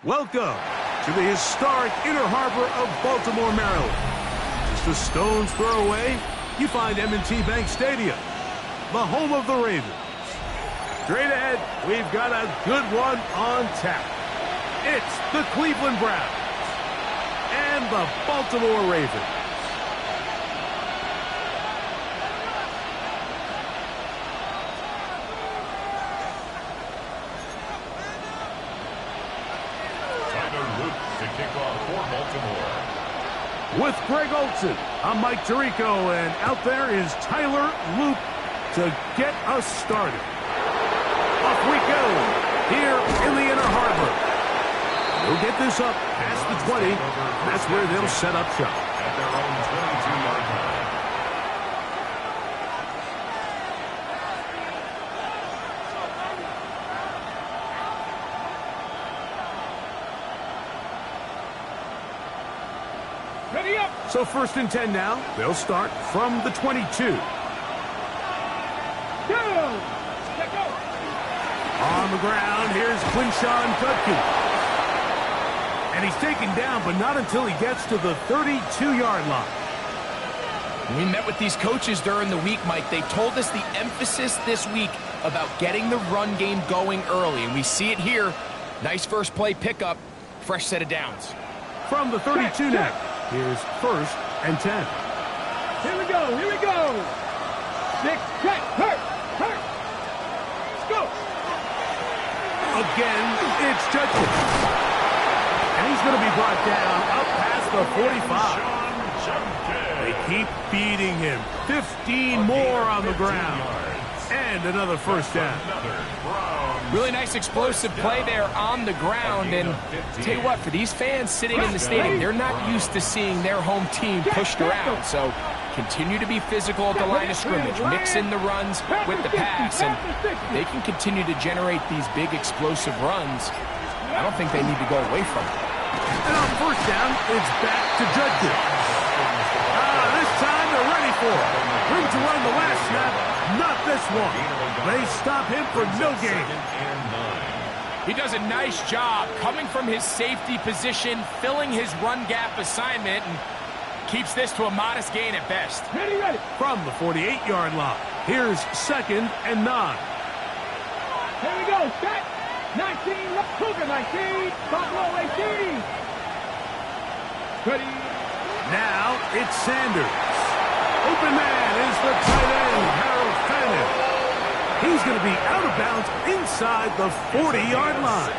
Welcome to the historic Inner Harbor of Baltimore, Maryland. Just a stone's throw away, you find M&T Bank Stadium, the home of the Ravens. Straight ahead, we've got a good one on tap. It's the Cleveland Browns and the Baltimore Ravens. With Greg Olsen, I'm Mike Tirico, and out there is Tyler Luke to get us started. Off we go here in the Inner Harbor. They'll get this up past the 20. That's where they'll set up shop. At their own 22-yard line. So 1st and 10 now. They'll start from the 22. On the ground, here's Quinshawn Judkins. And he's taken down, but not until he gets to the 32-yard line. We met with these coaches during the week, Mike. They told us the emphasis this week about getting the run game going early, and we see it here. Nice first play pickup, fresh set of downs. From the 32 now. Here's 1st and 10. Here we go, here we go. 6, check, hurt. Let's go. Again, it's Judkins. And he's going to be brought down up past the 45. They keep beating him. 15 more on the ground. And another first down. Really nice explosive play there on the ground. And tell you what, for these fans sitting in the stadium, they're not used to seeing their home team pushed around. So continue to be physical at the line of scrimmage. Mix in the runs with the pass. And they can continue to generate these big explosive runs. I don't think they need to go away from it. And on first down, it's back to Judkins. This time they're ready for it. Room to run the last snap. Not this one. They stop him for no gain. He does a nice job coming from his safety position, filling his run gap assignment, and keeps this to a modest gain at best. Ready. From the 48-yard line, here's 2nd and 9. Here we go, set. 19, Cougar 19, Buffalo 18. Ready. Now it's Sanders. Open man is the tight end, Harold Fannin. He's going to be out of bounds inside the 40-yard line.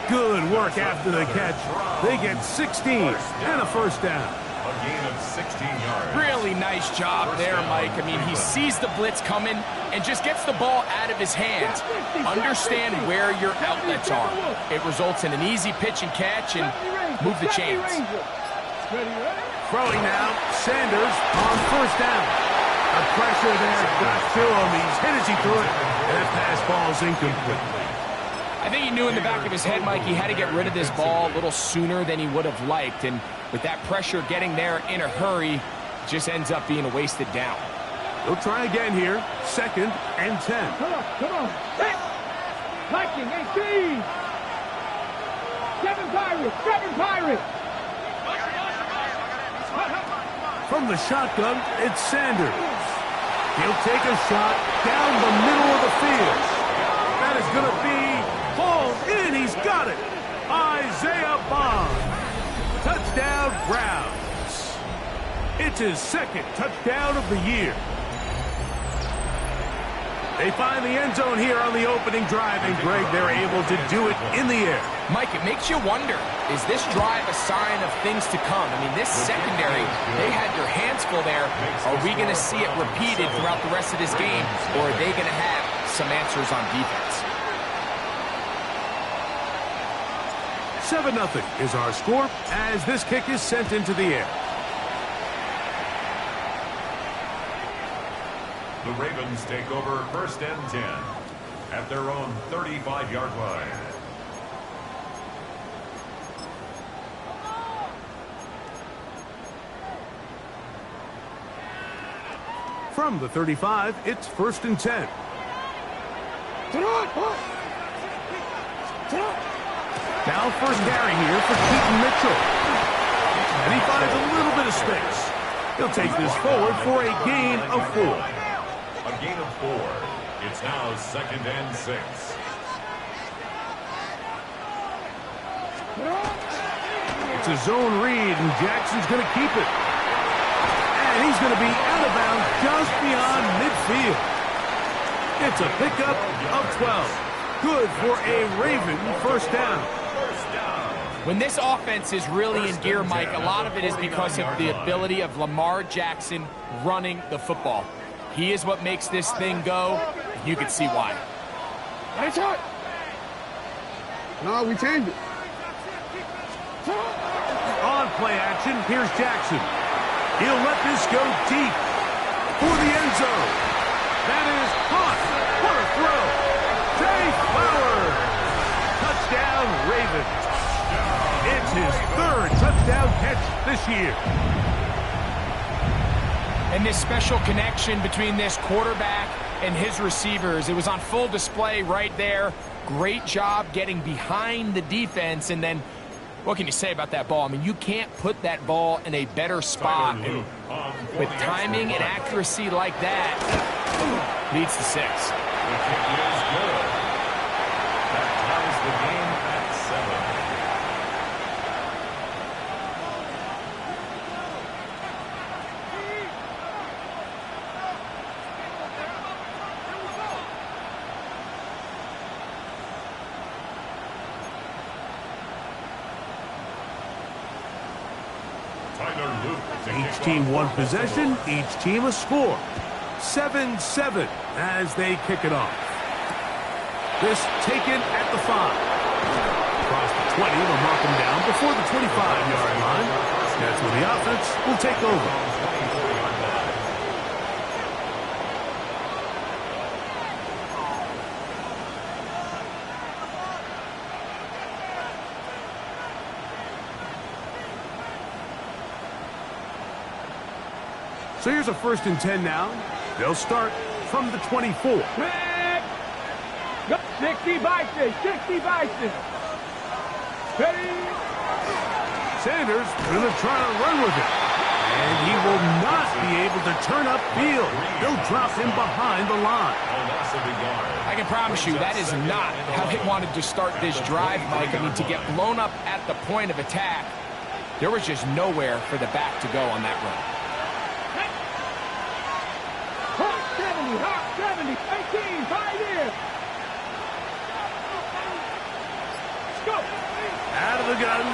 Good work after the catch. They get 16 and a first down. A gain of 16 yards. Really nice job there, Mike. I mean, he sees the blitz coming and just gets the ball out of his hands. Understand where your outlets are. It results in an easy pitch and catch and move the chains. Throwing now, Sanders on first down. The pressure there got to him. He's hit as he threw it. And that pass ball's incomplete. I think he knew in the back of his head, Mike, he had to get rid of this ball a little sooner than he would have liked. And with that pressure getting there in a hurry, it just ends up being a wasted down. They'll try again here. 2nd and 10. Come on. Viking 18. 7 Pirates. From the shotgun, it's Sanders. He'll take a shot down the middle of the field. That is going to be hauled in. He's got it. Isaiah Bond. Touchdown, Browns. It's his 2nd touchdown of the year. They find the end zone here on the opening drive, and Greg, they're able to do it in the air. Mike, it makes you wonder, is this drive a sign of things to come? I mean, this secondary, they had their hands full there. Are we going to see it repeated throughout the rest of this game, or are they going to have some answers on defense? 7-0 is our score as this kick is sent into the air. The Ravens take over 1st and 10 at their own 35-yard line. From the 35, it's 1st and 10. Now first carry here for Keaton Mitchell. And he finds a little bit of space. He'll take this forward for a gain of 4. A gain of 4. It's now 2nd and 6. It's a zone read, and Jackson's going to keep it. And he's going to be out of bounds just beyond midfield. It's a pickup of 12. Good for a Raven first down. When this offense is really in gear, Mike, a lot of it is because of the ability of Lamar Jackson running the football. He is what makes this thing go. You can see why. Nice shot. No, we changed it. On play action, here's Jackson. He'll let this go deep for the end zone. That is caught. What a throw. Zay Flowers. Touchdown, Ravens. It's his 3rd touchdown catch this year. And this special connection between this quarterback and his receivers, it was on full display right there. Great job getting behind the defense, and then what can you say about that ball? I mean, you can't put that ball in a better spot. And with timing and accuracy like that, leads to 6. The kick is good. That ties the game at 7. Each team one possession, each team a score. 7-7 as they kick it off. This taken at the 5. Across the 20, they'll mark them down before the 25-yard line. That's when the offense will take over. So here's a 1st and 10 now. They'll start from the 24. 60 Bison, 60 Bison. Ready? Sanders going to try to run with it. And he will not be able to turn upfield. They'll drop him behind the line. I can promise you that is not how they wanted to start this drive, Mike. I mean, to get blown up at the point of attack, there was just nowhere for the back to go on that run. Hot 70, 18, right here. Let's go. Out of the gun,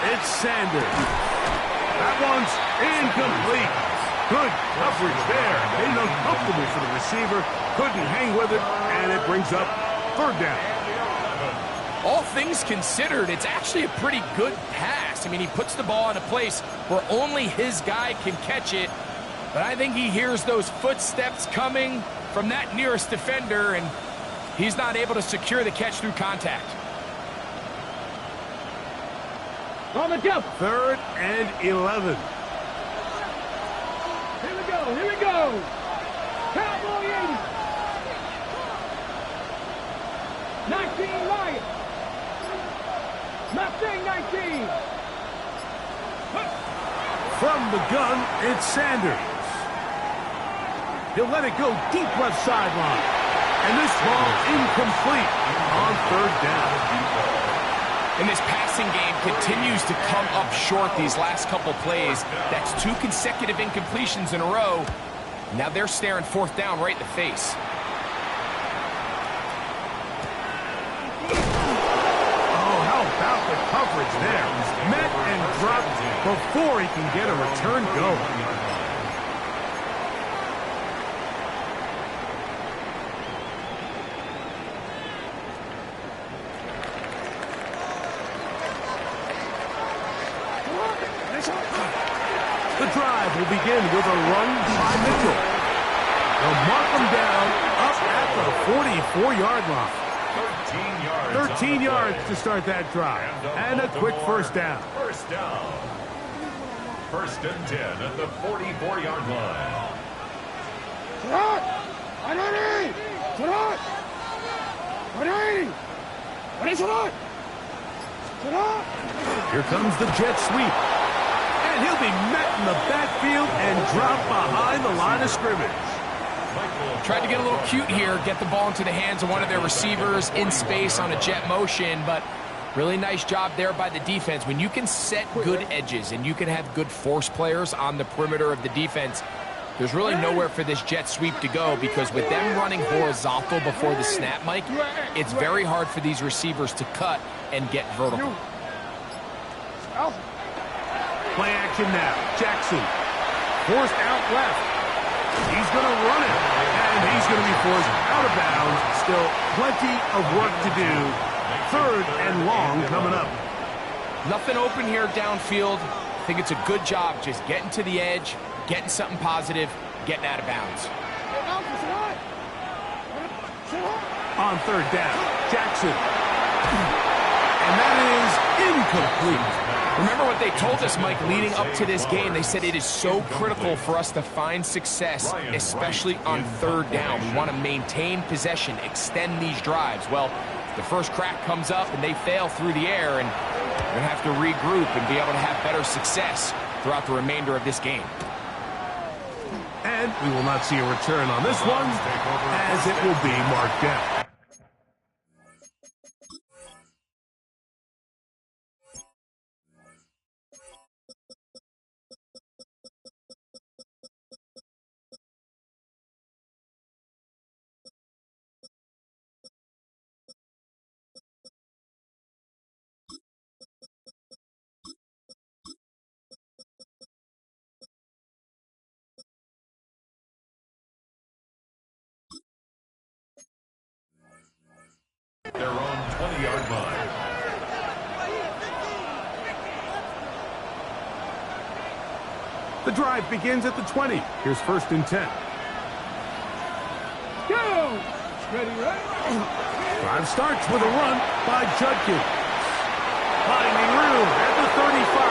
it's Sanders. That one's incomplete. Good coverage there. Made it uncomfortable for the receiver. Couldn't hang with it, and it brings up 3rd down. All things considered, it's actually a pretty good pass. I mean, he puts the ball in a place where only his guy can catch it. But I think he hears those footsteps coming from that nearest defender, and he's not able to secure the catch through contact. On the jump. 3rd and 11. Here we go, here we go. Cowboy 80. 19 Lions. Mustang 19. From the gun, it's Sanders. He'll let it go deep left sideline. And this ball incomplete on 3rd down. And this passing game continues to come up short these last couple plays. That's 2 consecutive incompletions in a row. Now they're staring 4th down right in the face. Oh, how about the coverage there? Met and dropped before he can get a return going. The drive will begin with a run by Mitchell. They'll mark him down up at the 44-yard line. 13 yards to start that drive. And a quick 1st down. 1st down. 1st and 10 at the 44-yard line. Shot! 180! Shot! 180! 180! Here comes the jet sweep. And he'll be met in the backfield and dropped behind the line of scrimmage. Tried to get a little cute here, get the ball into the hands of one of their receivers in space on a jet motion, but really nice job there by the defense. When you can set good edges and you can have good force players on the perimeter of the defense, there's really nowhere for this jet sweep to go, because with them running horizontal before the snap, Mike, it's very hard for these receivers to cut and get vertical. Play action now. Jackson forced out left. He's going to run it, and he's going to be forced out of bounds. Still plenty of work to do. 3rd and long coming up. Nothing open here downfield. I think it's a good job just getting to the edge, getting something positive, getting out of bounds. On 3rd down, Jackson. And that is incomplete. Remember what they told us, Mike, leading up to this game. They said it is so critical for us to find success, especially on 3rd down. We want to maintain possession, extend these drives. Well, the first crack comes up and they fail through the air, and we're going to have to regroup and be able to have better success throughout the remainder of this game. And we will not see a return on this one, as it will be marked down. Their own 20-yard line. The drive begins at the 20. Here's 1st and 10. Go! Ready, ready? Drive starts with a run by Judkins. Finding room at the 35.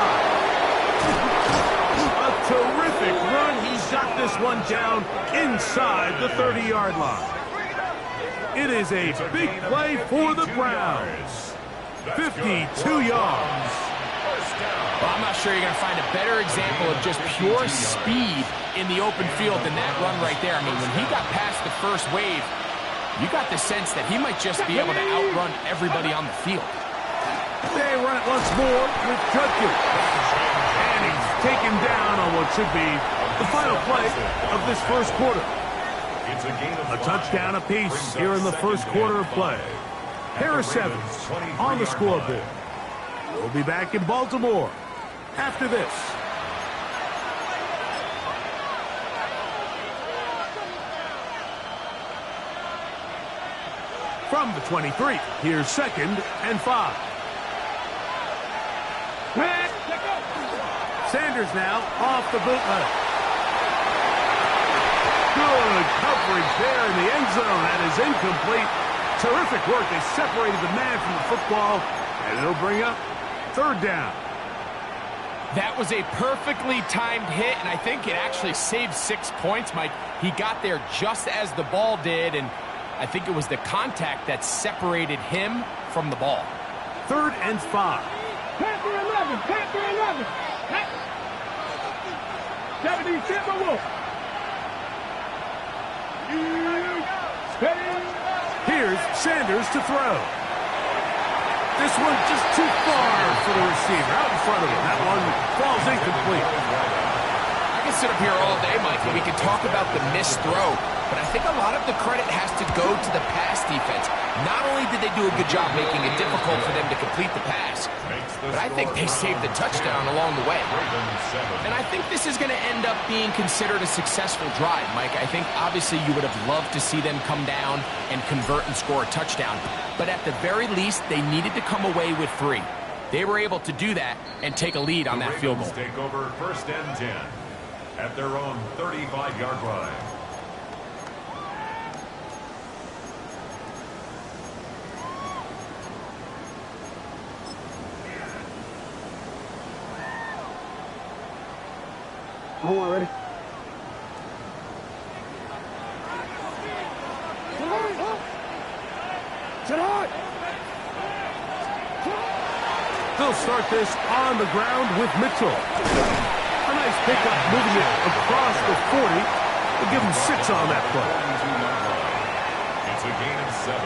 A terrific run. He's got this one down inside the 30-yard line. It is a big play for the Browns. 52 yards. Well, I'm not sure you're going to find a better example of just pure speed in the open field than that run right there. I mean, when he got past the first wave, you got the sense that he might just be able to outrun everybody on the field. They run it once more with Judkins. And he's taken down on what should be the final play of this first quarter. A touchdown apiece here in the first quarter of play. Harris Evans on the scoreboard. We'll be back in Baltimore after this. From the 23, here's 2nd and 5. Sanders now off the bootleg. Good coverage there in the end zone. That is incomplete. Terrific work. They separated the man from the football, and it'll bring up 3rd down. That was a perfectly timed hit, and I think it actually saved 6 points, Mike. He got there just as the ball did, and I think it was the contact that separated him from the ball. 3rd and 5. Panther 11, Panther 11. 70 Timberwolf. Here's Sanders to throw. This one just too far for the receiver. Out in front of him. That one falls incomplete. I can sit up here all day, Mike, and we can talk about the missed throw, but I think a lot of the credit has to go to the pass defense. Not only did they do a good job making it difficult for them to complete the pass, but I think they saved the touchdown along the way. And I think this is going to end up being considered a successful drive, Mike. I think obviously you would have loved to see them come down and convert and score a touchdown. But at the very least, they needed to come away with 3. They were able to do that and take a lead on that field goal. Take over 1st and 10 at their own 35-yard line. Hold on, ready? They'll start this on the ground with Mitchell. A nice pickup moving it across the 40. We'll give him 6 on that play. It's a gain of 7.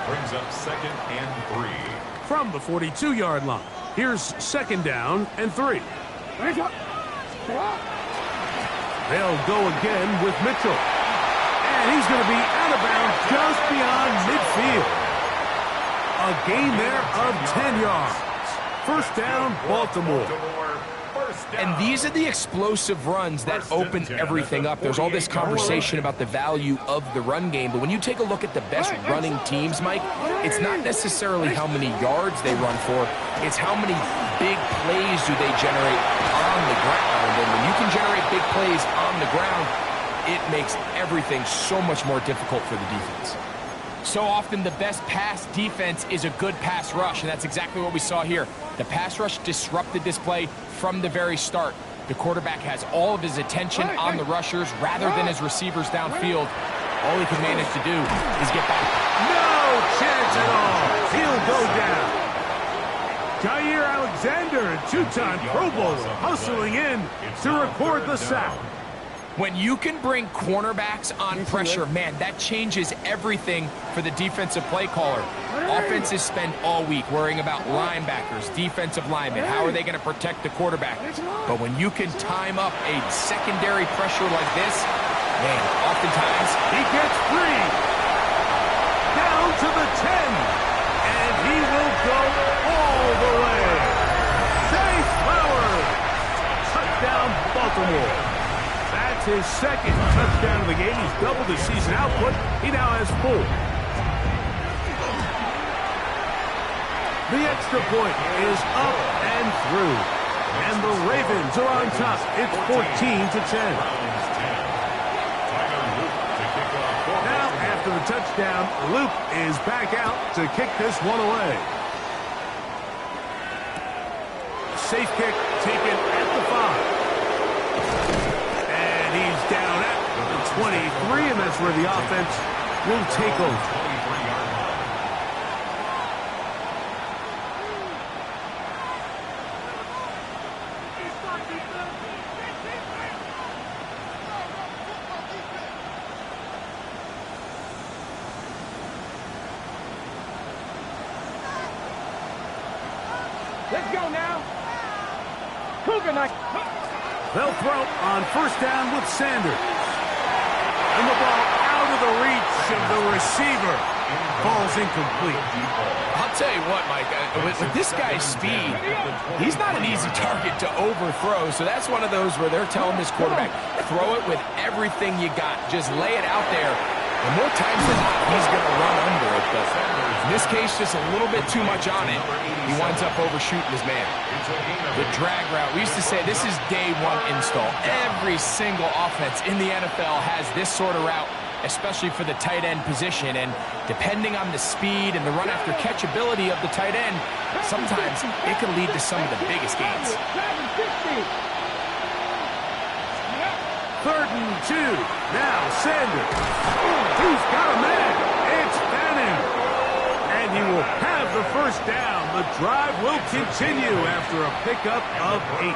Brings up 2nd and 3. From the 42-yard line, here's 2nd down and 3. They'll go again with Mitchell. And he's going to be out of bounds just beyond midfield. A gain there of 10 yards. First down, Baltimore. And these are the explosive runs that open everything up. There's all this conversation about the value of the run game, but when you take a look at the best running teams, Mike, it's not necessarily how many yards they run for, it's how many big plays do they generate on the ground. And when you can generate big plays on the ground, it makes everything so much more difficult for the defense. So often the best pass defense is a good pass rush, and that's exactly what we saw here. The pass rush disrupted this play from the very start. The quarterback has all of his attention on the rushers rather than his receivers downfield. All he can manage to do is get back. No chance at all. He'll go down. Jair Alexander, a 2-time Pro Bowler, hustling in to record the sack. When you can bring cornerbacks on pressure, man, that changes everything for the defensive play caller. Offenses spend all week worrying about linebackers, defensive linemen. How are they going to protect the quarterback? But when you can time up a secondary pressure like this, man, oftentimes He gets free. Down to the 10. And he will go all the way. Zay Flowers. Touchdown, Baltimore. That's his 2nd touchdown of the game. He's doubled his season output. He now has 4. The extra point is up and through. And the Ravens are on top. It's 14-10. Now, after the touchdown, Luke is back out to kick this one away. Safe kick taken at the 5. He's down at the 23, and that's where the offense will take over. Let's go now. Cougar night. They'll throw on first down with Sanders. And the ball out of the reach of the receiver. Ball's incomplete. I'll tell you what, Mike, with this guy's speed, he's not an easy target to overthrow. So that's one of those where they're telling this quarterback, throw it with everything you got. Just lay it out there. And more times than not, he's going to run under it. But in this case, just a little bit too much on it. He winds up overshooting his man. The drag route. We used to say this is day one install. Every single offense in the NFL has this sort of route, especially for the tight end position. And depending on the speed and the run after catch ability of the tight end, sometimes it can lead to some of the biggest gains. 3rd and 2. Now Sanders. He's got a man. It's Fannin. And he will have the first down. The drive will continue after a pickup of 8.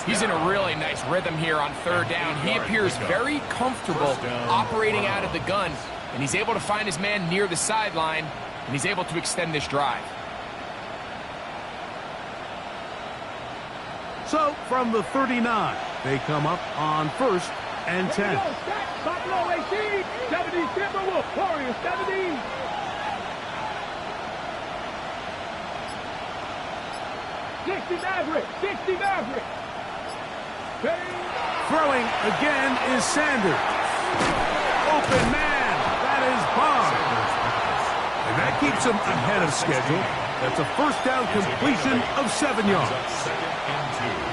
He's in a really nice rhythm here on 3rd down. He appears very comfortable operating out of the gun, and he's able to find his man near the sideline, and he's able to extend this drive. So from the 39, they come up on 1st and 10. Buffalo 18, 70 Timberwolves, Warriors 70. Dixie Maverick. Throwing again is Sanders. Open man. That is Bond. And that keeps him ahead of schedule. That's a first down completion of 7 yards.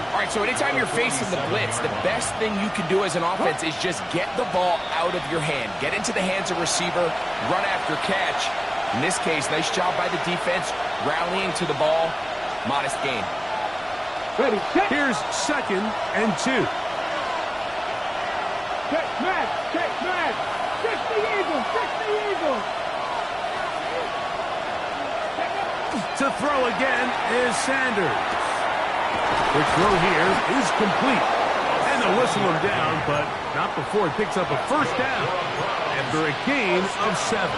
All right, so anytime you're facing the blitz, the best thing you can do as an offense is just get the ball out of your hand. Get into the hands of receiver, run after catch. In this case, nice job by the defense, rallying to the ball. Modest gain. Ready, check. Here's 2nd and 2. Check, smash. Fix the Eagles. To throw again is Sanders. The throw here is complete. And they'll whistle him down, but not before he picks up a first down after a gain of 7.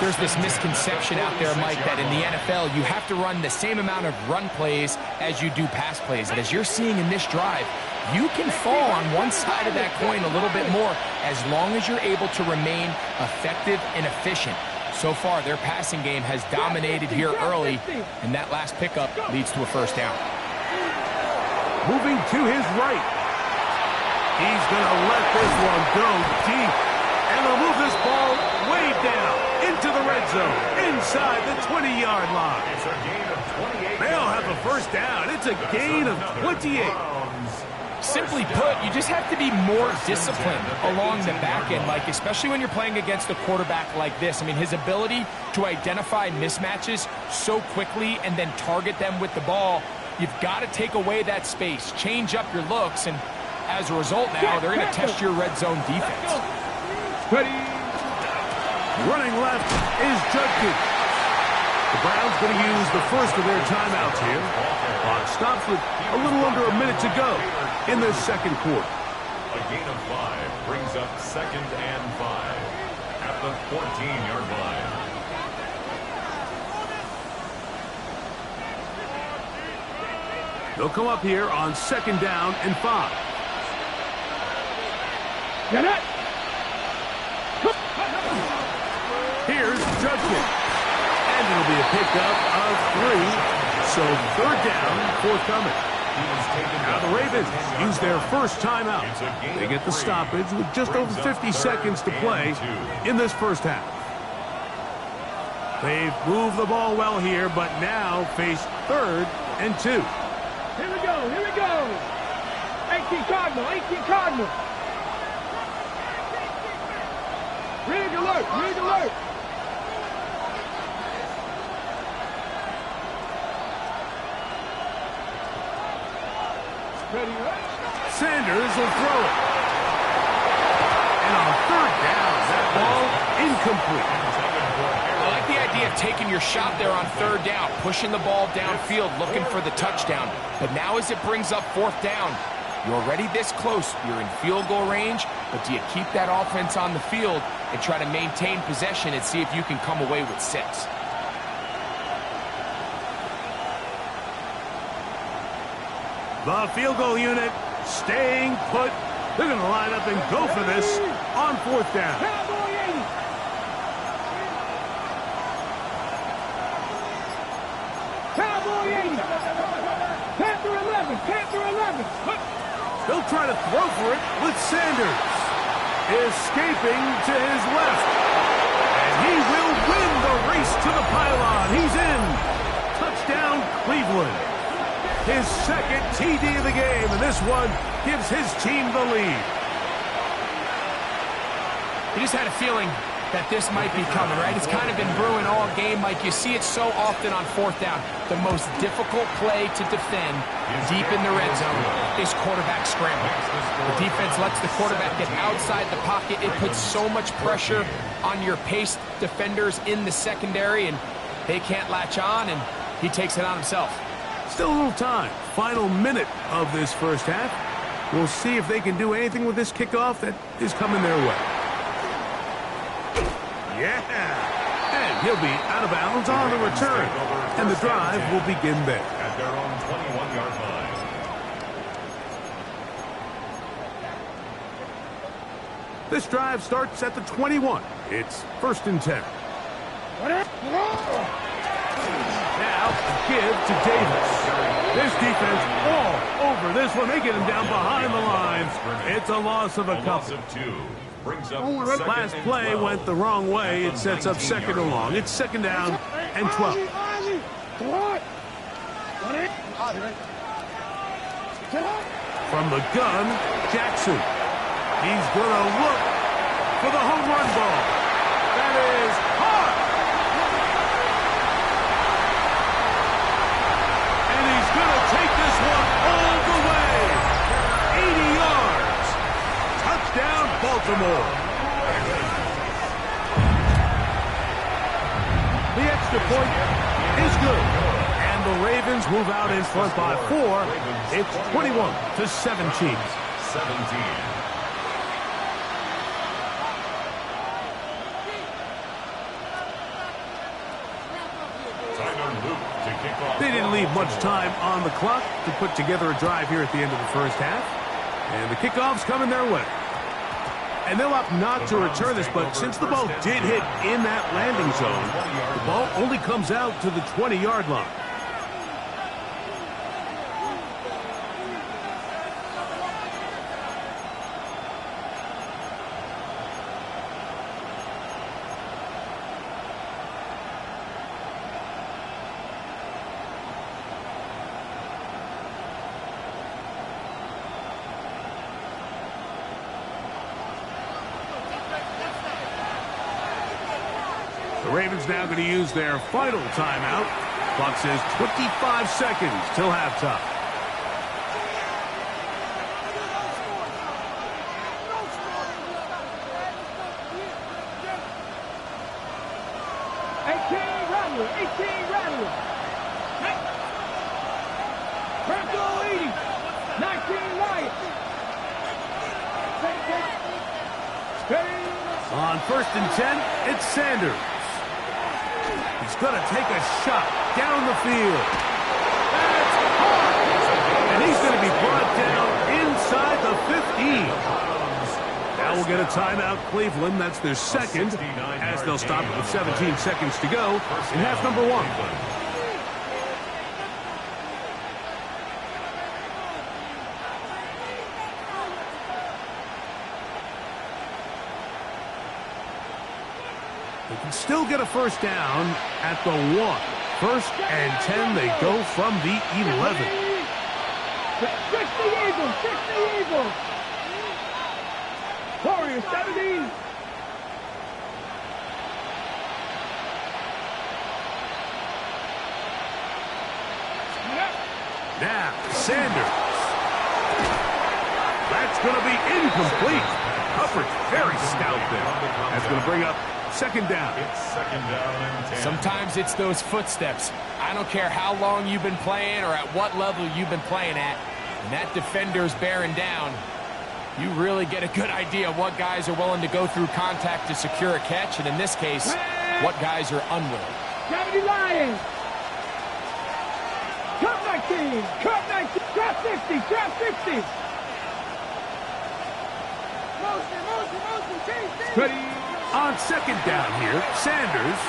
There's this misconception out there, Mike, that in the NFL you have to run the same amount of run plays as you do pass plays. And as you're seeing in this drive, you can fall on one side of that coin a little bit more as long as you're able to remain effective and efficient. So far, their passing game has dominated here early, and that last pickup leads to a first down. Moving to his right. He's going to let this one go deep. And they'll move this ball way down into the red zone, inside the 20-yard line. It's a gain of 28. They'll have a first down. It's a gain of 28. Simply put, you just have to be more disciplined along the back end, Mike, especially when you're playing against a quarterback like this. I mean, his ability to identify mismatches so quickly and then target them with the ball, you've got to take away that space, change up your looks, and as a result now, they're going to test your red zone defense. Ready. Running left is Judkins. The Browns going to use the first of their timeouts here. Clock stops with a little under a minute to go in the second quarter. A gain of 5 brings up 2nd and 5 at the 14-yard line. They'll come up here on 2nd down and 5. Get it. Here's Judkins. And it'll be a pickup of 3. So 3rd down forthcoming. Now the Ravens use their first timeout. They get the stoppage with just over 50 seconds to play in this first half. They've moved the ball well here, but now face 3rd and 2. Here we go. Here we go. 18 Cardinal. 18 Cardinal. Rig alert. Rig alert. Ready, right? Sanders will throw it. And on 3rd down, that ball incomplete. I like the idea of taking your shot there on 3rd down, pushing the ball downfield, looking for the touchdown. But now as it brings up 4th down, you're already this close. You're in field goal range, but do you keep that offense on the field and try to maintain possession and see if you can come away with 6? The field goal unit staying put. They're going to line up and go for this on 4th down. Cowboy 80. Cowboy 80. Panther 11. Panther 11. They'll try to throw for it with Sanders. Escaping to his left. And he will win the race to the pylon. He's in. Touchdown, Cleveland. His 2nd TD of the game, and this one gives his team the lead. You just had a feeling that this might be coming, right? It's kind of been brewing all game, Mike. You see it so often on 4th down. The most difficult play to defend deep in the red zone is quarterback scramble. The defense lets the quarterback get outside the pocket. It puts so much pressure on your paced defenders in the secondary, and they can't latch on, and he takes it on himself. Still a little time. Final minute of this first half. We'll see if they can do anything with this kickoff that is coming their way. Yeah! And he'll be out of bounds on the return. And the drive will begin there. At their own 21-yard line. This drive starts at the 21. It's 1st and 10. Now, a give to Davis. This defense all over this one. They get him down behind the line. It's a loss of a couple. Loss of 2 brings up Last play went the wrong way. It sets up 2nd and long. It's 2nd down and 12. From the gun, Jackson. He's going to look for the home run ball. That is hard. And he's going to take this one all the way. 80 yards. Touchdown, Baltimore. The extra extra point is good. And the Ravens move out in front by 4. It's 21-17. 17. They didn't leave much time on the clock to put together a drive here at the end of the first half. And the kickoff's coming their way. And they'll opt not to return this, but since the ball did hit in that landing zone, the ball only comes out to the 20-yard line. The Ravens now going to use their final timeout. Clock says 25 seconds till halftime. Bronco 80, 19 Lions. On 1st and 10, it's Sanders. He's going to take a shot down the field. That's hard. And he's going to be brought down inside the 15. Now we'll get a timeout, Cleveland. That's their second, as they'll stop it with 17 seconds to go in half number 1. They can still get a first down at the 1. 1st and 10, they go from the 11. 60 Eagles, 60 Eagles. Warriors, 70. Now, Sanders. That's going to be incomplete. Coverage very stout there. That's going to bring up second down. It's second down and 10. Sometimes it's those footsteps. I don't care how long you've been playing or at what level you've been playing at. When that defender's bearing down, you really get a good idea of what guys are willing to go through contact to secure a catch, and in this case, what guys are unwilling. 70 Lions. Cut 19, cut 19, trap 50, trap 50. Ready? On second down here, Sanders.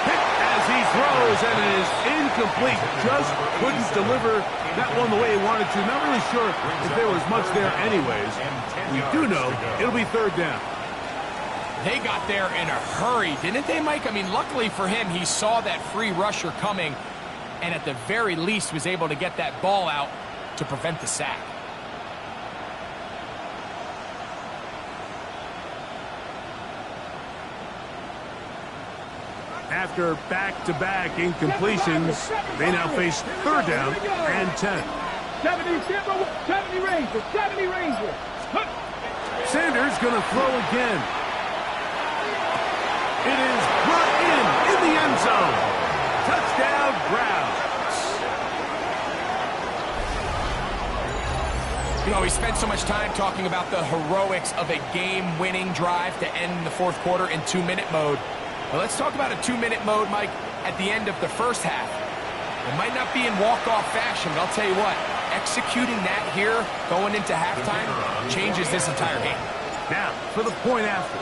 Hit as he throws, and it is incomplete. Just couldn't deliver that one the way he wanted to. Not really sure if there was much there anyways. We do know it'll be third down. They got there in a hurry, didn't they, Mike? I mean, luckily for him, he saw that free rusher coming and at the very least was able to get that ball out to prevent the sack. After back-to-back incompletions, they now face third down and 10. 70 Rangers, 70 Rangers. Sanders going to throw again. It is brought in the end zone. Touchdown, Browns. You know, we spent so much time talking about the heroics of a game-winning drive to end the fourth quarter in 2-minute mode. Well, let's talk about a 2-minute mode, Mike, at the end of the first half. It might not be in walk-off fashion, but I'll tell you what, executing that here going into halftime changes this entire game. Now, for the point after.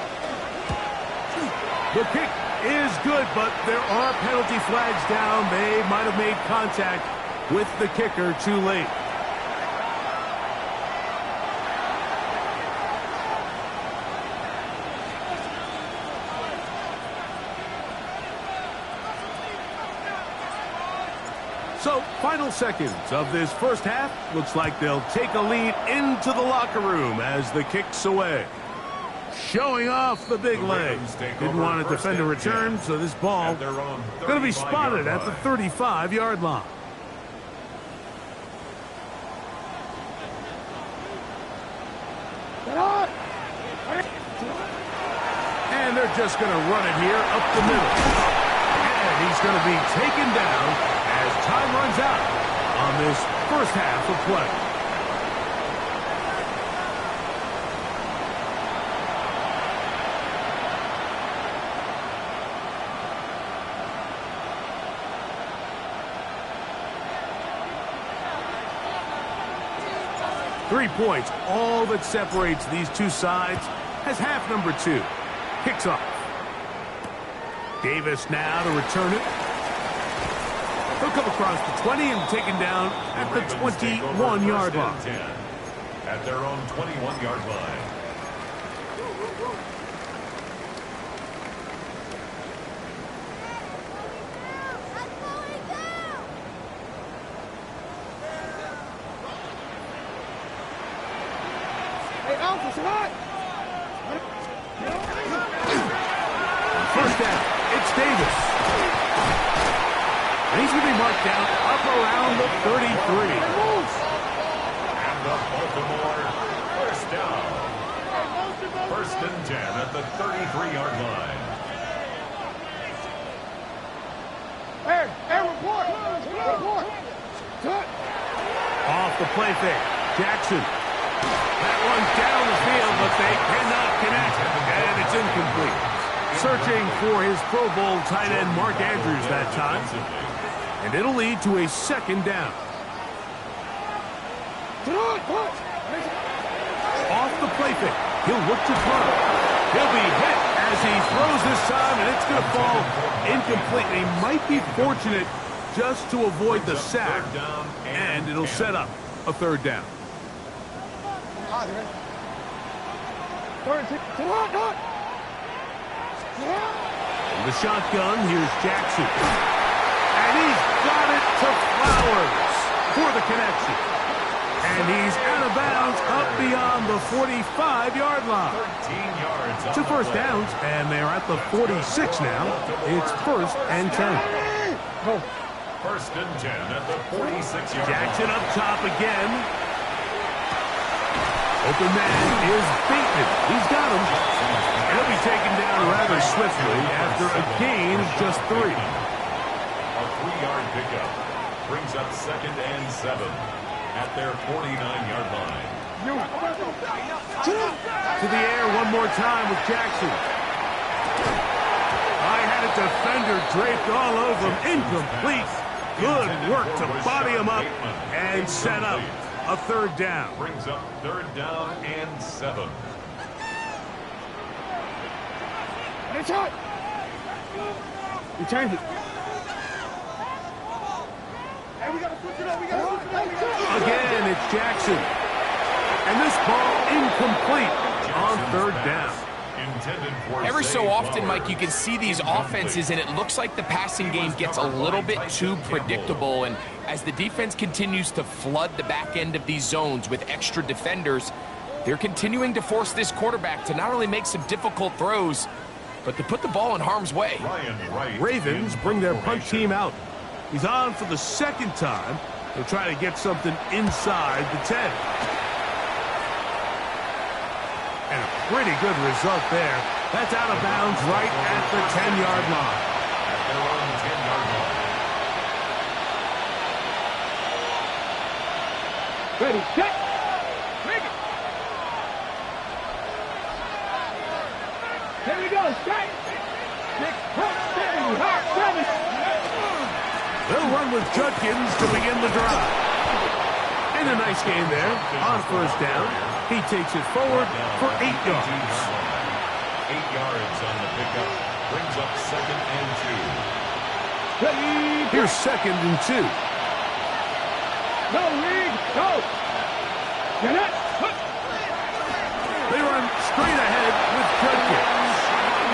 The kick is good, but there are penalty flags down. They might have made contact with the kicker too late. So, final seconds of this first half. Looks like they'll take a lead into the locker room as the kick's away. Showing off the big leg. Didn't want to defend a return, so this ball going to be spotted at the 35-yard line. And And they're just going to run it here up the middle. And he's going to be taken down as time runs out on this first half of play. Three points, all that separates these two sides, as half number 2 kicks off. Davis now to return it. He'll come across the 20 and taken down at the 21-yard line. At their own 21-yard line. First down, it's Davis. And he's going to be marked down up around the 33. And the Baltimore first down. First and 10 at the 33-yard line. Hey, report! Off the play fake, Jackson. That one's down the field, but they cannot connect, and it's incomplete. Searching for his Pro Bowl tight end Mark Andrews that time, and it'll lead to a second down. Off the play fake, he'll look to throw. He'll be hit as he throws this time, and it's going to fall incomplete. They might be fortunate just to avoid the sack, and it'll set up a third down. In the shotgun, here's Jackson. And he's got it to Flowers for the connection. And he's out of bounds up beyond the 45-yard line. 13 yards. 2 first downs, and they're at the 46 now. It's first and 10. First and 10 at the 46-yard line. Jackson up top again. Open man is Bateman. He's got him. He'll be taken down rather swiftly after a gain of just 3. A 3-yard pickup brings up second and 7 at their 49-yard line. To the air one more time with Jackson. I had a defender draped all over him. Incomplete. Good work to body him up and set up a third down. Brings up third down and 7. It's hot. You change it. Hey, we got to switch it up. Again, it's Jackson. And this ball incomplete on third down. Every so often, Mike, you can see these offenses, and it looks like the passing game gets a little bit too predictable. And as the defense continues to flood the back end of these zones with extra defenders, they're continuing to force this quarterback to not only make some difficult throws, but to put the ball in harm's way. Ravens bring their punt team out. He's on for the second time. They'll try to get something inside the 10. And a pretty good result there. That's out of bounds right at the 10-yard line. At their own 10-yard line. Ready, set, make it. Here we go, strike. 6, 7. They'll run with Judkins to begin the drive. And a nice game there on first down. He takes it forward for 8 yards. 8 yards on the pickup. Brings up second and 2. Here's second and 2. Go, Reed, go. Get it. They run straight ahead with Judkins.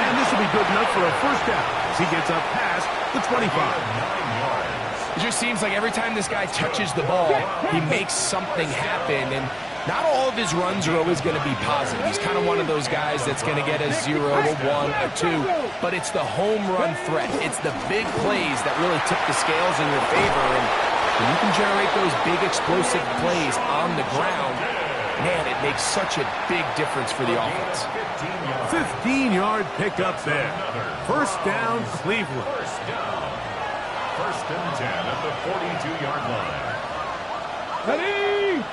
And this will be good enough for a first down as he gets up past the 25. 9 yards. It just seems like every time this guy touches the ball, he makes something happen. And not all of his runs are always going to be positive. He's kind of one of those guys that's going to get a 0, a 1, a 2. But it's the home run threat. It's the big plays that really tip the scales in your favor. And when you can generate those big explosive plays on the ground, man, it makes such a big difference for the offense. 15-yard pickup there. First down, Cleveland. First down. First and 10 at the 42-yard line. Ready?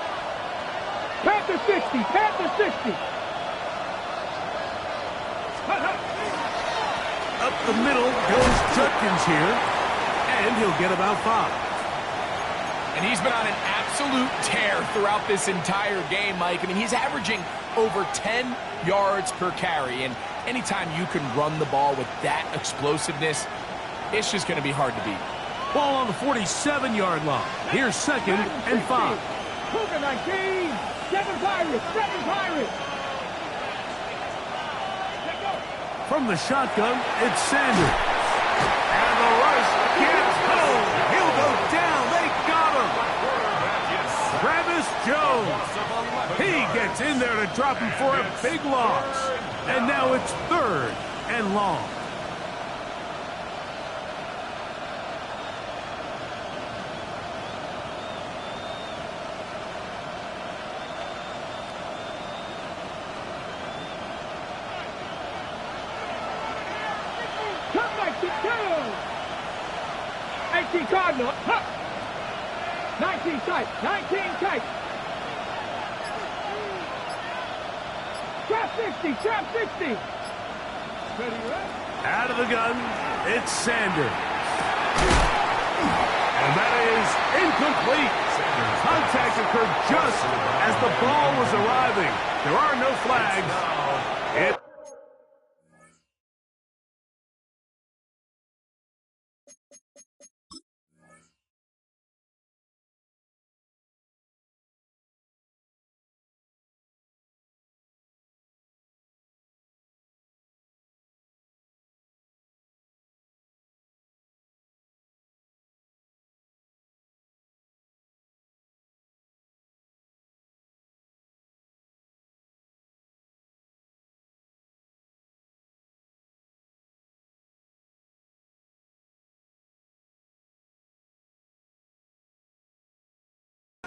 Panther 60, Panther 60. Up the middle goes Judkins here, and he'll get about 5. And he's been on an absolute tear throughout this entire game, Mike. I mean, he's averaging over 10 yards per carry. And anytime you can run the ball with that explosiveness, it's just going to be hard to beat. Ball on the 47-yard line. Here's second and 5. Cougar 19, 7 Pirates, 7 Pirates. From the shotgun, it's Sanders. And the rush gets home. He'll go down. They got him. Travis Jones. He gets in there to drop him for a big loss. And now it's 3rd and long. Come back to 2. 18 Cardinal. Huh. 19 tight. 19 tight. Trap 60. Trap 60. Ready, right? Out of the gun, it's Sanders. And that is incomplete. Contact occurred just as the ball was arriving. There are no flags.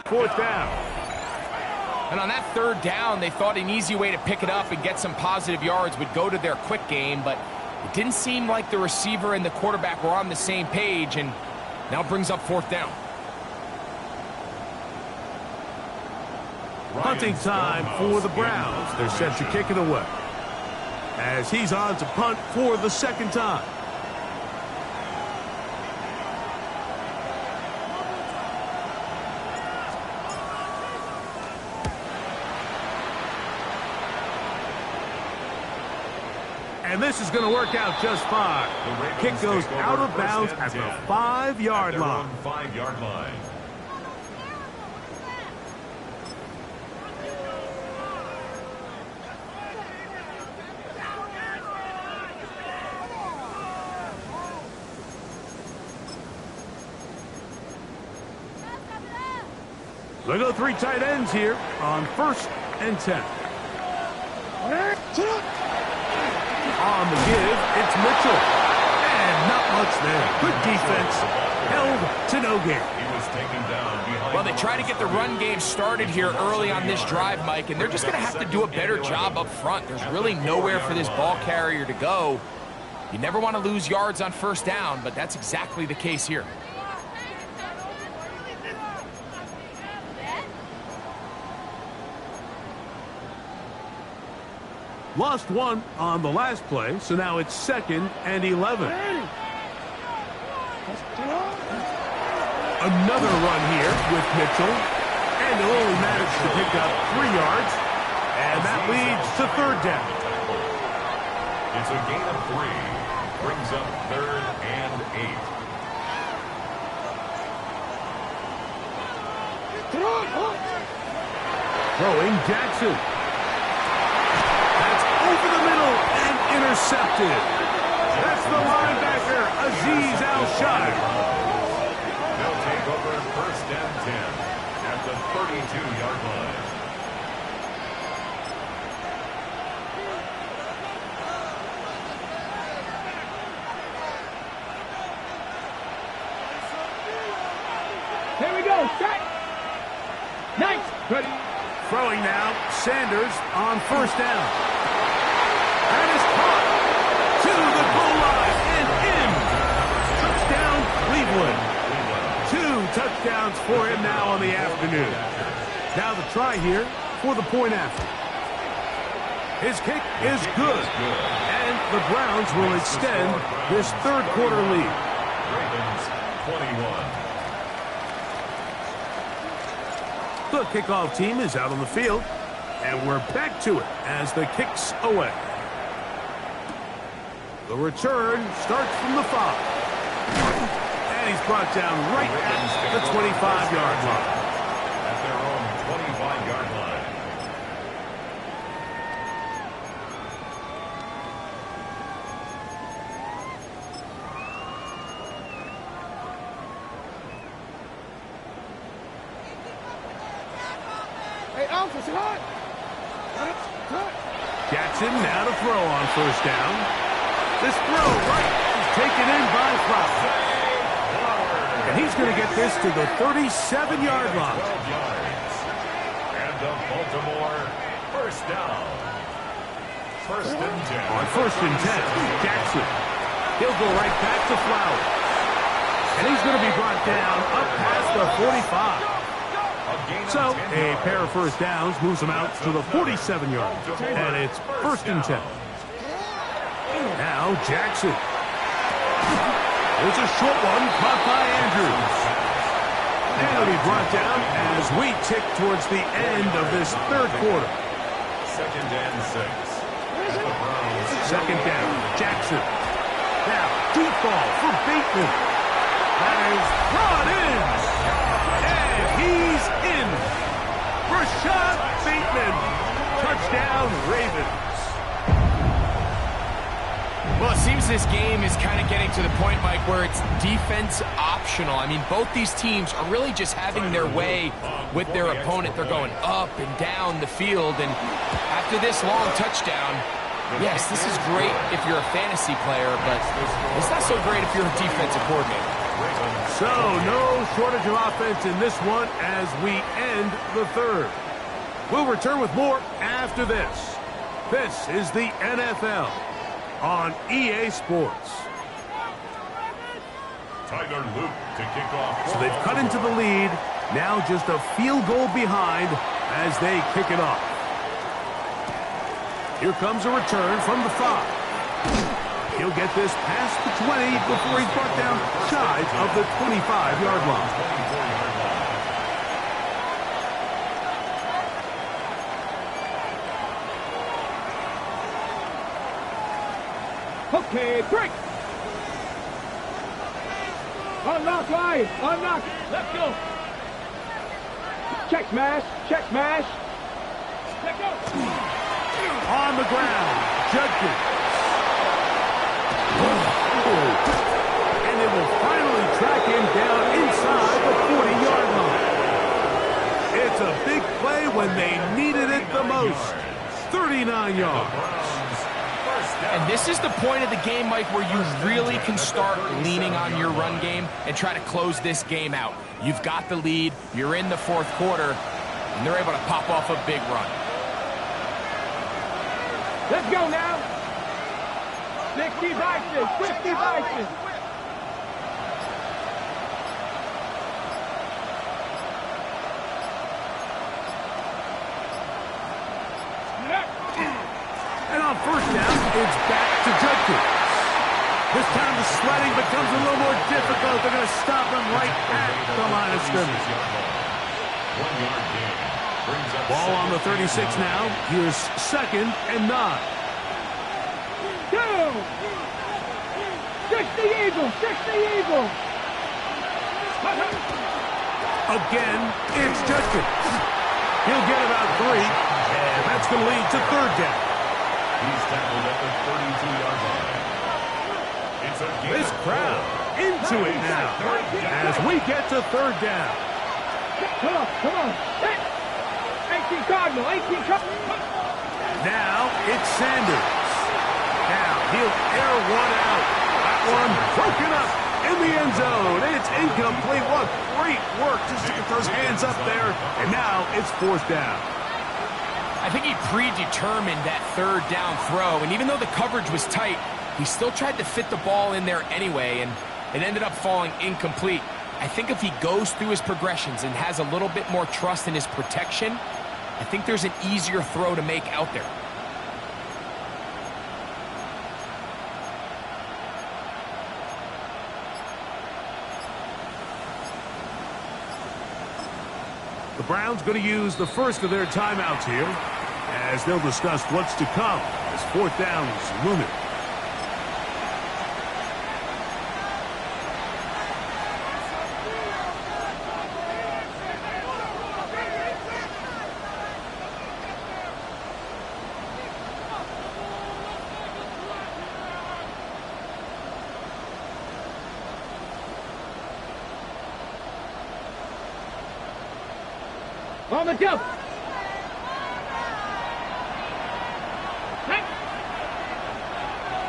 Fourth down. And on that 3rd down, they thought an easy way to pick it up and get some positive yards would go to their quick game, but it didn't seem like the receiver and the quarterback were on the same page, and now brings up 4th down. Punting time for the Browns. They're set to kick it away, as he's on to punt for the 2nd time. And this is going to work out just fine. Kick goes out of bounds at the 5-yard line. 5-yard line. They go 3 tight ends here on 1st and 10. On the give, it's Mitchell. And not much there. Good defense. Held to no gain. He was taken down behind. Well, they try to get the run game started here early on this drive, Mike, and they're just going to have to do a better job up front. There's really nowhere for this ball carrier to go. You never want to lose yards on 1st down, but that's exactly the case here. Lost 1 on the last play, so now it's 2nd and 11. Another run here with Mitchell, and he'll only manage to pick up 3 yards, and that leads to 3rd down. It's a gain of 3. Brings up 3rd and 8. Throwing Jackson. Over the middle and intercepted. That's the linebacker, Azeez Al-Shire. They'll take over 1st and 10 at the 32-yard line. Here we go. Set. Nice. Ready. Throwing now, Sanders on first down. That is caught to the goal line and in. Touchdown, Cleveland. 2 touchdowns for him now on the afternoon. Now the try here for the point after. His kick is good, and the Browns will extend this third quarter lead. Ravens 21. The kickoff team is out on the field, and we're back to it as the kick's away. The return starts from the 5. And he's brought down right at the 25-yard line. At their own 25-yard line. Hey, Alf, it's hot. Jackson now to throw on first down. This throw right is taken in by Flowers. And he's going to get this to the 37-yard line. 12 yards. And the Baltimore first down. First and 10. On first and 10, Jackson. He'll go right back to Flowers. And he's going to be brought down up past the 45. So a pair of first downs moves him out to the 47-yard. And it's first and 10. Now Jackson. There's a short one caught by Andrews. And it'll be brought down as we tick towards the end of this third quarter. Second and 6. The Browns. Second down, Jackson. Now, deep ball for Bateman. That is brought in. And he's in. Rashad Bateman. Touchdown, Ravens. Well, it seems this game is kind of getting to the point, Mike, where it's defense optional. I mean, both these teams are really just having their way with their opponent. They're going up and down the field, and after this long touchdown, yes, this is great if you're a fantasy player, but it's not so great if you're a defensive coordinator. So, no shortage of offense in this one as we end the third. We'll return with more after this. This is the NFL on EA Sports. Tyler Luke to kick off. So they've cut into the lead. Now just a field goal behind as they kick it off. Here comes a return from the 5. He'll get this past the 20 before he's brought down shy of the 25-yard line. 24-yard line. Okay, break. Unlock line. Unlock. Let's go. Check smash. Check smash. Let's go. On the ground, Judkins. And they will finally track him down inside the 40-yard line. It's a big play when they needed it the most. 39 yards. And this is the point of the game, Mike, where you really can start leaning on your run game and try to close this game out. You've got the lead, you're in the fourth quarter, and they're able to pop off a big run. Let's go now. 60 Bison. 50 Bison. And on first down, it's back to Judkins. This time the sledding becomes a little more difficult. They're going to stop him right at the line of scrimmage. 1 yard gain. Brings up Ball on the 36 now. Here's second and 9. Go! 60 Eagles. 60 Eagles. Again, it's Judkins. He'll get about 3, and that's going to lead to third down. He's tackled at the 32-yard line. It's a gain. This crowd into it now as we get to third down. Come on, come on. 18 Cardinal, 18 Cardinal. Now it's Sanders. Now he'll air one out. That one broken up in the end zone. It's incomplete. What great work just to get those hands up there. And now it's fourth down. I think he predetermined that third down throw, and even though the coverage was tight, he still tried to fit the ball in there anyway, and it ended up falling incomplete. I think if he goes through his progressions and has a little bit more trust in his protection, I think there's an easier throw to make out there. The Browns going to use the first of their timeouts here as they'll discuss what's to come as fourth down is looming. On the jump.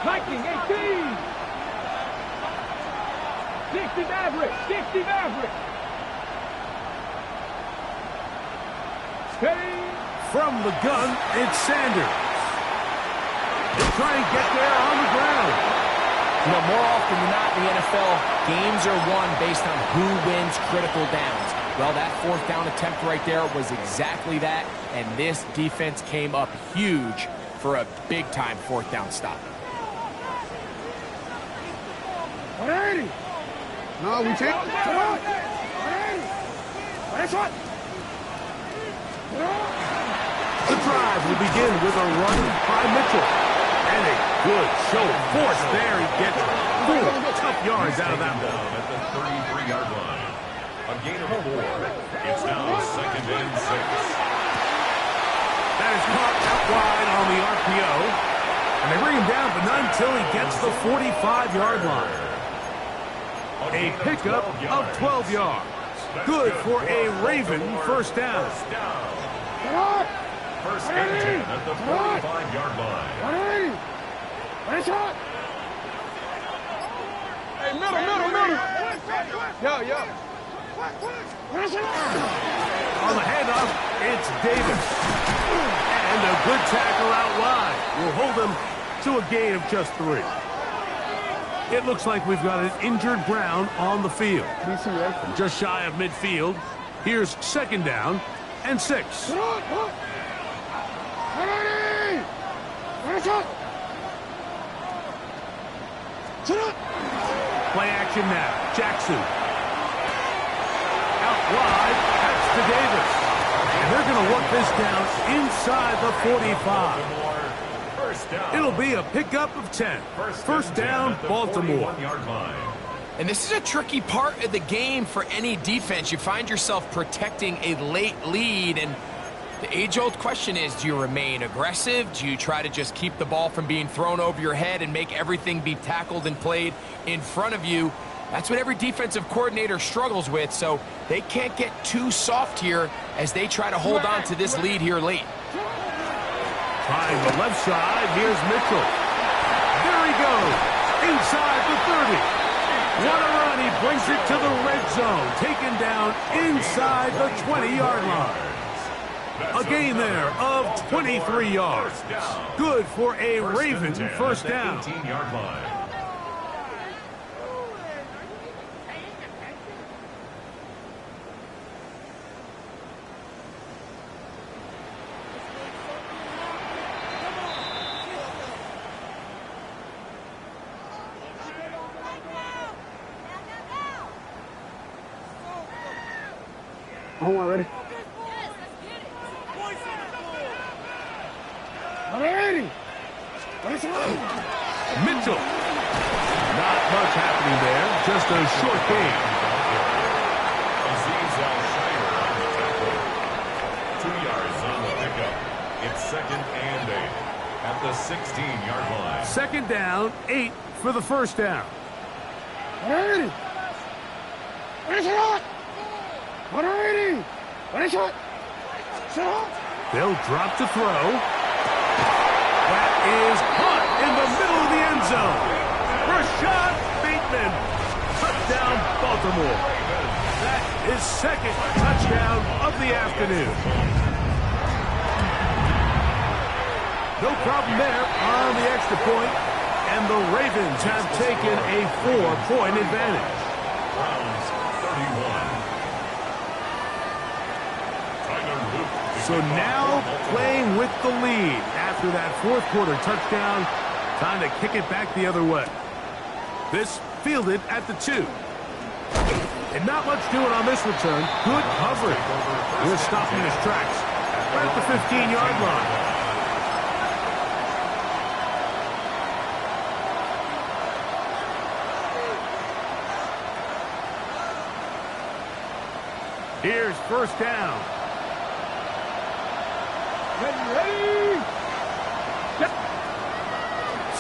Viking 18. 60 Maverick. 60 Maverick. Steady. From the gun, it's Sanders. They try and get there on the ground. You know, more often than not in the NFL, games are won based on who wins critical downs. Well, that fourth down attempt right there was exactly that, and this defense came up huge for a big-time fourth down stop. 180. No, we take. Come on. 180. That's what. The drive will begin with a run by Mitchell. And a good show of force there. He gets 4 tough yards out of that ball. At the 33-yard line. A gain of 4. It's now second and 6. That is caught out wide on the RPO. And they bring him down, but not until he gets the 45-yard line. A pickup of 12 yards. Good for a Raven first down. First and 10 at the 45-yard line. 180. That's hot. Hey, middle. Yo. On the handoff, it's Davis. And a good tackle out wide will hold them to a gain of just 3. It looks like we've got an injured Brown on the field. Just shy of midfield. Here's second down and 6. Play action now. Jackson. Out wide. That's to Davis. And they're going to work this down inside the 45. It'll be a pickup of 10. First down, Baltimore. And this is a tricky part of the game for any defense. You find yourself protecting a late lead, and the age-old question is, do you remain aggressive? Do you try to just keep the ball from being thrown over your head and make everything be tackled and played in front of you? That's what every defensive coordinator struggles with, so they can't get too soft here as they try to hold on to this lead here late. Trying the left side, here's Mitchell. There he goes, inside the 30. What a run, he brings it to the red zone, taken down inside the 20-yard line. A gain there of 23 yards. Good for a Raven first down. 18-yard line. Hold on, ready? 180. Mitchell. Not much happening there. Just a short gain. Azeez Al-Shaair on the tackle. 2 yards on the pickup. It's second and 8 at the 16-yard line. Second down, 8 for the first down. 180. 180. They'll drop to throw. That is caught in the middle of the end zone. Rashad Bateman. Touchdown, Baltimore. That is second touchdown of the afternoon. No problem there on the extra point, and the Ravens have taken a 4-point advantage. Browns 31. So now playing with the lead after that fourth quarter touchdown. Time to kick it back the other way. This fielded at the 2. And not much doing on this return. Good coverage. We're stopping his tracks right at the 15-yard line. Here's first down. Ready?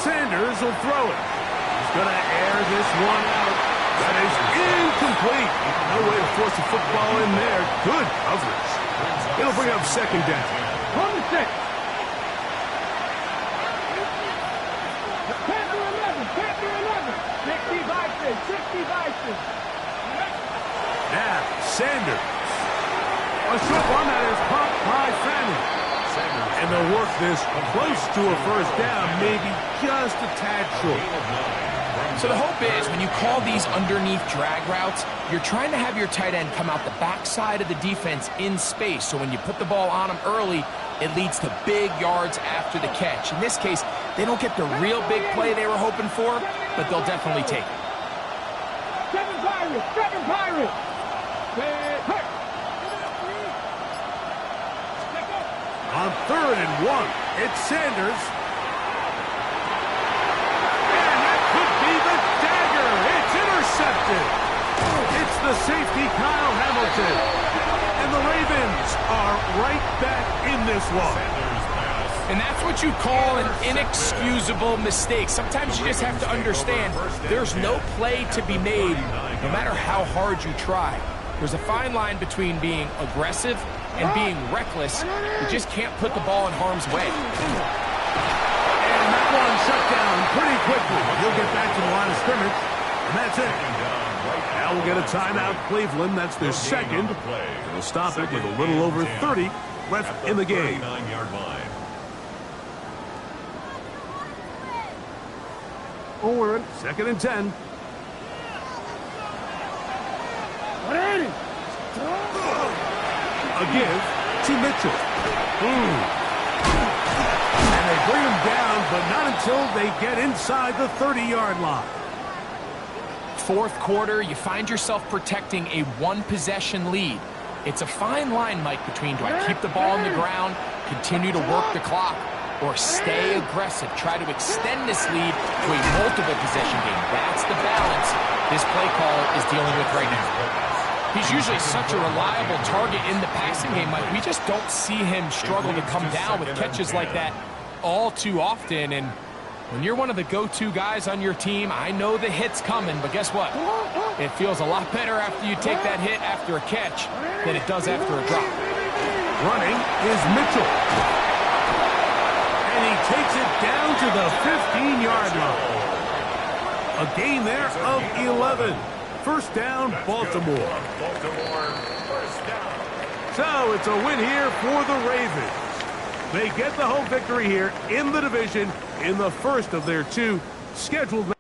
Sanders will throw it. He's going to air this one out. That is incomplete. No way to force a football in there. Good coverage. It'll bring up second down. On the 6. Panther 11. Panther 11. 60 vices. 60 vices. Now, Sanders. A short one that is caught by Fanning. And they'll work this close to a first down, maybe just a tad short. So the hope is when you call these underneath drag routes, you're trying to have your tight end come out the backside of the defense in space. So when you put the ball on him early, it leads to big yards after the catch. In this case, they don't get the real big play they were hoping for, but they'll definitely take it. 7 Pirates. 7 Pirates. Hurt. On 3rd and 1, it's Sanders. And that could be the dagger. It's intercepted. It's the safety, Kyle Hamilton. And the Ravens are right back in this one. And that's what you call an inexcusable mistake. Sometimes you just have to understand there's no play to be made, no matter how hard you try. There's a fine line between being aggressive and being reckless. You just can't put the ball in harm's way. And that one shut down pretty quickly. He'll get back to the line of scrimmage, and that's it. Now we'll get a timeout, Cleveland. That's their second. They'll stop it with a little over 30 left in the game. 39-yard line. Forward, 2nd and 10. A give to Mitchell. And they bring him down, but not until they get inside the 30-yard line. Fourth quarter, you find yourself protecting a one-possession lead. It's a fine line, Mike, between do I keep the ball on the ground, continue to work the clock, or stay aggressive, try to extend this lead to a multiple possession game. That's the balance this play call is dealing with right now. He's usually such a reliable target in the passing game, Mike. We just don't see him struggle to come down with catches like that all too often. And when you're one of the go-to guys on your team, I know the hit's coming, but guess what? It feels a lot better after you take that hit after a catch than it does after a drop. Running is Mitchell. And he takes it down to the 15-yard line. A gain there of 11. First down, Baltimore. First down. So it's a win here for the Ravens. They get the home victory here in the division in the first of their 2 scheduled